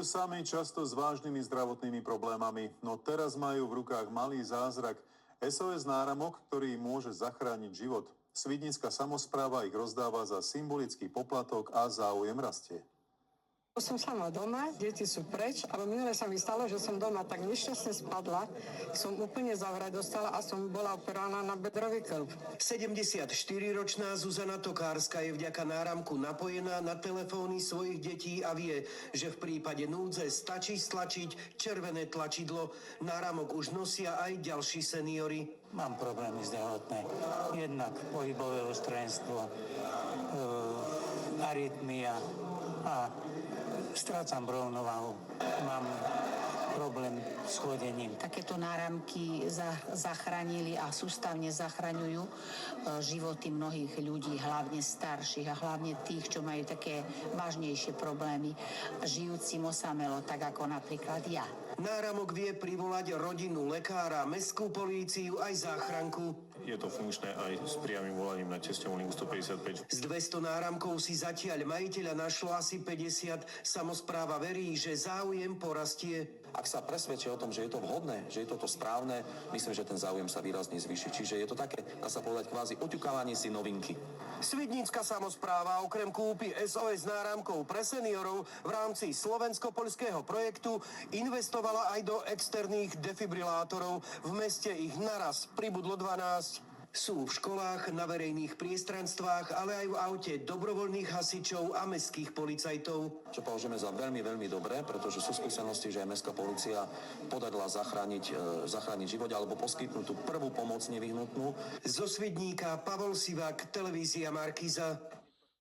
Pracujú sami, často s vážnymi zdravotnými problémami, no teraz majú v rukách malý zázrak. SOS náramok, ktorý im môže zachrániť život. Svidnická samospráva ich rozdáva za symbolický poplatok a záujem rastie. Som sama doma, deti sú preč, ale minule sa mi stalo, že som doma tak nešťastne spadla, som úplne zavrať dostala a som bola operovaná na bedrový kĺb. 74-ročná Zuzana Tokárska je vďaka náramku napojená na telefóny svojich detí a vie, že v prípade núdze stačí stlačiť červené tlačidlo. Náramok už nosia aj ďalší seniori. Mám problémy zdravotné. Jednak pohybové ústrojenstvo, arytmia a strácam rovnováhu. Mám problém s chodením. Takéto náramky zachránili a sústavne zachraňujú životy mnohých ľudí, hlavne starších a hlavne tých, čo majú také vážnejšie problémy, žijúcim osamelo, tak ako napríklad ja. Náramok vie privolať rodinu, lekára, mestskú políciu aj záchranku. Je to funkčné aj s priamym volaním na tesťovú linku 155. Z 200 náramkov si zatiaľ majiteľa našlo asi 50. Samospráva verí, že záujem porastie. Ak sa presvedčia o tom, že je to vhodné, že je to správne, myslím, že ten záujem sa výrazne zvýši. Čiže je to také, dá sa povedať, kvázi oťukávanie si novinky. Svidnická samospráva okrem kúpy SOS náramkov pre seniorov v rámci slovensko-poľského projektu investovala aj do externých defibrilátorov. V meste ich naraz pribudlo 12. Sú v školách, na verejných priestranstvách, ale aj v aute dobrovoľných hasičov a mestských policajtov. Čo považujeme za veľmi, veľmi dobré, pretože sú skúsenosti, že aj mestská polícia podarila zachrániť život alebo poskytnúť tú prvú pomoc nevyhnutnú. Zo Svidníka Pavol Sivák, televízia Markíza.